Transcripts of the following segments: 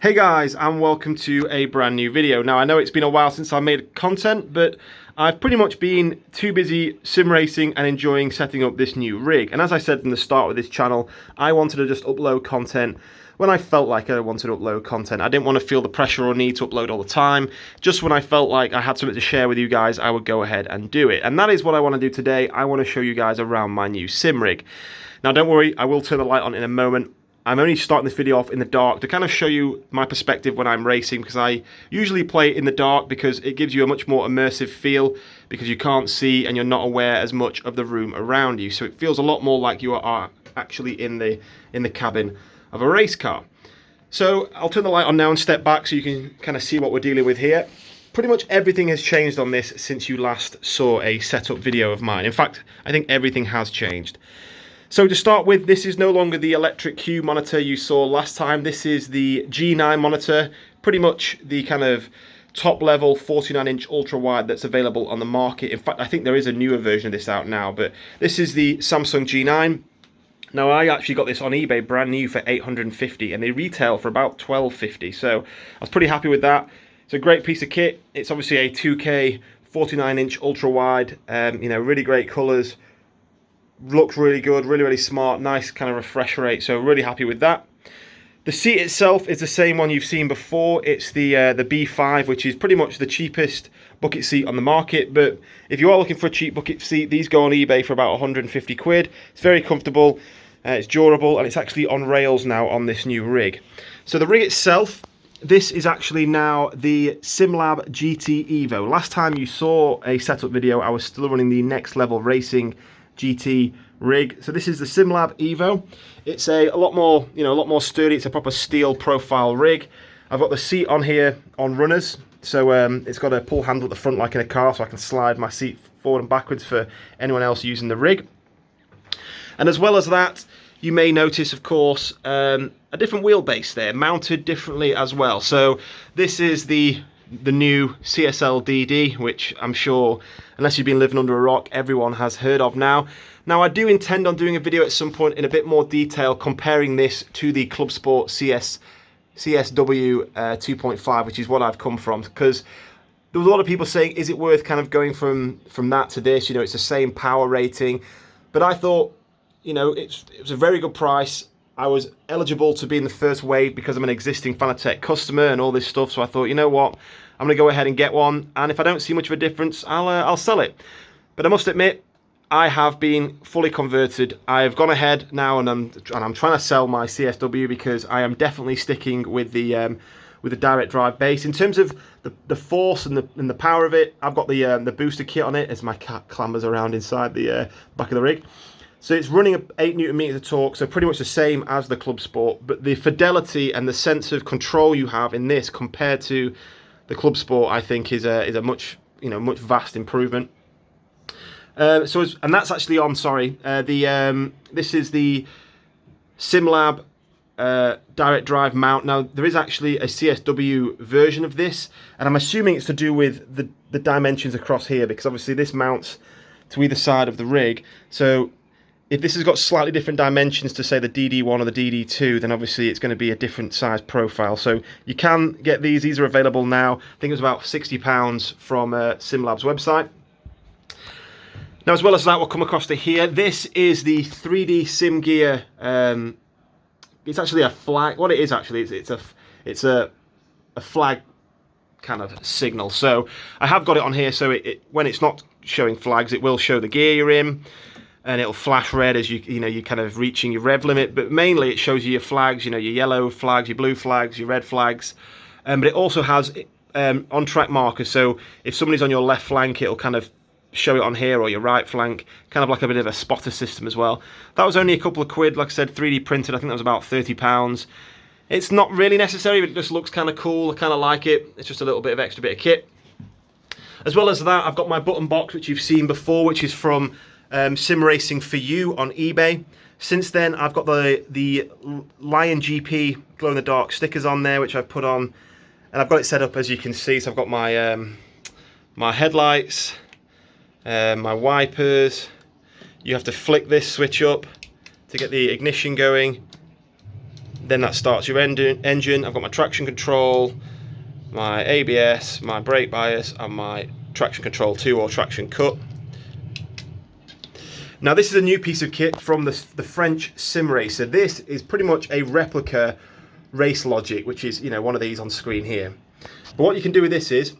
Hey guys, and welcome to a brand new video. Now I know it's been a while since I made content, but I've pretty much been too busy sim racing and enjoying setting up this new rig. And as I said in the start of this channel, I wanted to just upload content when I felt like I wanted to upload content. I didn't want to feel the pressure or need to upload all the time. Just when I felt like I had something to share with you guys, I would go ahead and do it. And that is what I want to do today. I want to show you guys around my new sim rig. Now don't worry, I will turn the light on in a moment. I'm only starting this video off in the dark to kind of show you my perspective when I'm racing, because I usually play in the dark because it gives you a much more immersive feel, because you can't see and you're not aware as much of the room around you. So it feels a lot more like you are actually in the cabin of a race car. So I'll turn the light on now and step back so you can kind of see what we're dealing with here. Pretty much everything has changed on this since you last saw a setup video of mine. In fact, I think everything has changed. So to start with, this is no longer the Electric Cube monitor you saw last time. This is the G9 monitor, pretty much the kind of top level 49-inch ultra wide that's available on the market. In fact, I think there is a newer version of this out now, but this is the Samsung G9. Now I actually got this on eBay brand new for $850 and they retail for about $1250, so I was pretty happy with that. It's a great piece of kit. It's obviously a 2K 49-inch ultra wide, really great colors. Looks really good, really smart, nice kind of refresh rate, so really happy with that. The seat itself is the same one you've seen before. It's the B5, which is pretty much the cheapest bucket seat on the market, but if you are looking for a cheap bucket seat, these go on eBay for about 150 quid. It's very comfortable, it's durable, and it's actually on rails now on this new rig. So the rig itself, this is actually now the SimLab GT Evo. Last time you saw a setup video, I was still running the Next Level Racing GT rig. So this is the SimLab Evo. It's a lot more sturdy. It's a proper steel profile rig. I've got the seat on here on runners, so it's got a pull handle at the front like in a car, so I can slide my seat forward and backwards for anyone else using the rig. And as well as that, you may notice, of course, a different wheelbase there, mounted differently as well. So this is the new CSL DD, which I'm sure, unless you've been living under a rock, everyone has heard of now. Now I do intend on doing a video at some point in a bit more detail comparing this to the Club Sport CSW 2.5, which is what I've come from, because there was a lot of people saying, is it worth kind of going from that to this? It's the same power rating, but I thought, it was a very good price. I was eligible to be in the first wave because I'm an existing Fanatec customer and all this stuff, so I thought, you know what, I'm going to go ahead and get one, and if I don't see much of a difference, I'll sell it. But I must admit, I have been fully converted. I've gone ahead now and I'm trying to sell my CSW because I am definitely sticking with the direct drive base. In terms of the force and the power of it, I've got the booster kit on it as my cat clambers around inside the back of the rig. So it's running at 8 Newton meters of torque, so pretty much the same as the Club Sport, but the fidelity and the sense of control you have in this compared to the Club Sport, I think, is a much vast improvement. And that's actually on. This is the SimLab direct drive mount. Now there is actually a CSW version of this, and I'm assuming it's to do with the dimensions across here, because obviously this mounts to either side of the rig. So if this has got slightly different dimensions to say the DD1 or the DD2, then obviously it's going to be a different size profile. So you can get these. These are available now. I think it was about £60 from SimLab's website. Now, as well as that, we'll come across to here. This is the 3D Sim Gear. It's actually a flag. What it is actually, it's a flag kind of signal. So I have got it on here. So when it's not showing flags, it will show the gear you're in, and it'll flash red as you're kind of reaching your rev limit. But mainly it shows you your flags, your yellow flags, your blue flags, your red flags. But it also has on-track markers. So if somebody's on your left flank, it'll kind of show it on here, or your right flank, kind of like a bit of a spotter system as well. That was only a couple of quid, like I said, 3D printed. I think that was about £30. It's not really necessary, but it just looks kind of cool. I kind of like it. It's just a little bit of extra bit of kit. As well as that, I've got my button box, which you've seen before, which is from Sim Racing for You on eBay. Since then, I've got the Lion GP glow-in-the-dark stickers on there, which I've put on, and I've got it set up as you can see. So I've got my my headlights, my wipers. You have to flick this switch up to get the ignition going. Then that starts your engine. I've got my traction control, my ABS, my brake bias, and my traction control 2 or traction cut. Now this is a new piece of kit from the French Sim Racer. This is pretty much a replica Race Logic, which is, you know, one of these on screen here. But what you can do with this is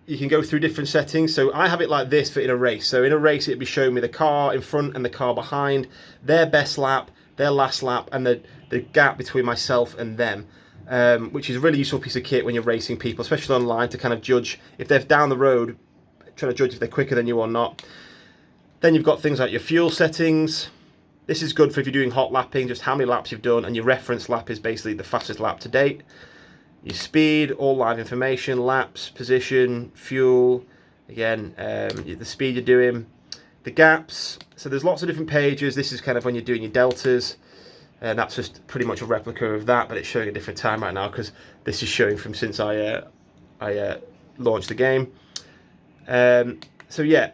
you can go through different settings. So I have it like this for in a race. So in a race it'd be showing me the car in front and the car behind, their best lap, their last lap, and the gap between myself and them, which is a really useful piece of kit when you're racing people, especially online, to kind of judge if they're down the road, trying to judge if they're quicker than you or not. Then you've got things like your fuel settings. This is good for if you're doing hot lapping, just how many laps you've done, and your reference lap is basically the fastest lap to date. Your speed, all live information, laps, position, fuel, again, the speed you're doing, the gaps. So there's lots of different pages. This is kind of when you're doing your deltas, and that's just pretty much a replica of that, but it's showing a different time right now because this is showing from since I launched the game. So yeah,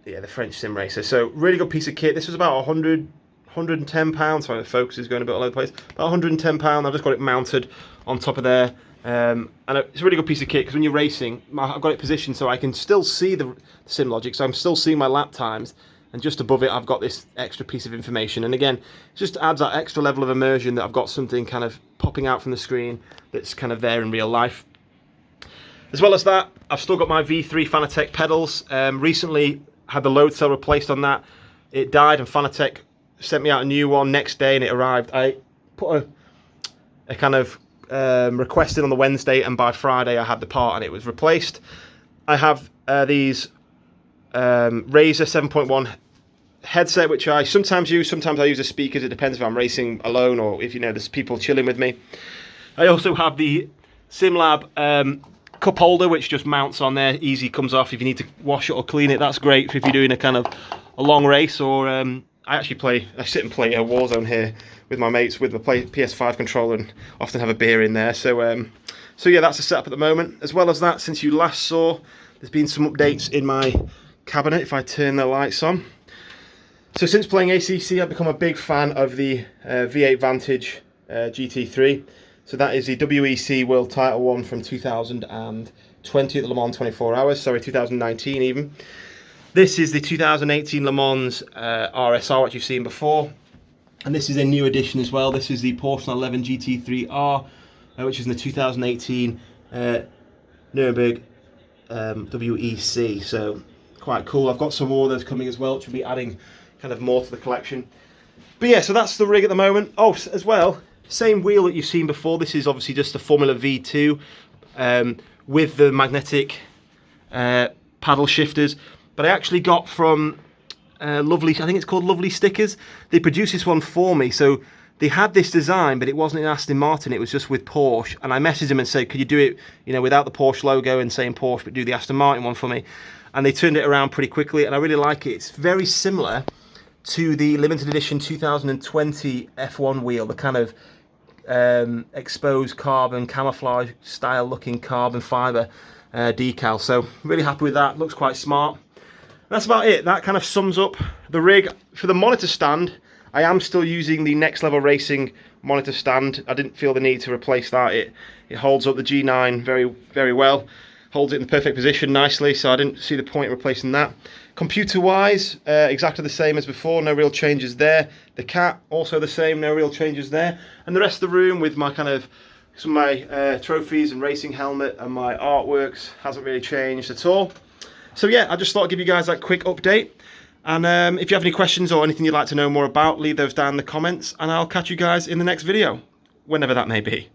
the French Sim Racer. So really good piece of kit. This was about £110. Sorry, the focus is going a bit all over the place. About £110. I've just got it mounted on top of there. And it's a really good piece of kit because when you're racing, I've got it positioned so I can still see the Sim Logic. So I'm still seeing my lap times. And just above it, I've got this extra piece of information. And again, it just adds that extra level of immersion that I've got something kind of popping out from the screen that's kind of there in real life. As well as that, I've still got my V3 Fanatec pedals. Recently had the load cell replaced on that. It died and Fanatec sent me out a new one next day and it arrived. I put a kind of request in on the Wednesday, and by Friday I had the part and it was replaced. I have these Razer 7.1 headset, which I sometimes use. Sometimes I use the speakers. It depends if I'm racing alone or if, you know, there's people chilling with me. I also have the SimLab cup holder, which just mounts on there. Easy, comes off if you need to wash it or clean it. That's great if you're doing a kind of a long race. Or I sit and play Warzone here with my mates with my PS5 controller and often have a beer in there. So yeah, that's the setup at the moment. As well as that, since you last saw, there's been some updates in my cabinet if I turn the lights on. So since playing ACC, I've become a big fan of the V8 Vantage GT3. So that is the WEC World Title one from 2020 at the Le Mans 24 Hours, sorry, 2019 even. This is the 2018 Le Mans RSR, which you've seen before. And this is a new edition as well. This is the Porsche 911 GT3R, which is in the 2018 Nürburgring WEC. So quite cool. I've got some more of those coming as well, which will be adding kind of more to the collection. But yeah, so that's the rig at the moment. Oh, as well, same wheel that you've seen before. This is obviously just the Formula V2 with the magnetic paddle shifters. But I actually got from Lovely, I think it's called Lovely Stickers. They produced this one for me. So they had this design, but it wasn't in Aston Martin. It was just with Porsche. And I messaged them and said, could you do it, you know, without the Porsche logo and saying Porsche, but do the Aston Martin one for me? And they turned it around pretty quickly, and I really like it. It's very similar to the limited edition 2020 F1 wheel, the kind of exposed carbon, camouflage style looking carbon fibre decal. So really happy with that. Looks quite smart. That's about it. That kind of sums up the rig. For the monitor stand, I am still using the Next Level Racing monitor stand. I didn't feel the need to replace that. It holds up the G9 very, very well. Holds it in the perfect position nicely, so I didn't see the point in replacing that. Computer-wise, exactly the same as before, no real changes there. The cat, also the same, no real changes there. And the rest of the room with my kind of, some of my trophies and racing helmet and my artworks hasn't really changed at all. So yeah, I just thought I'd give you guys that quick update. And if you have any questions or anything you'd like to know more about, leave those down in the comments, and I'll catch you guys in the next video, whenever that may be.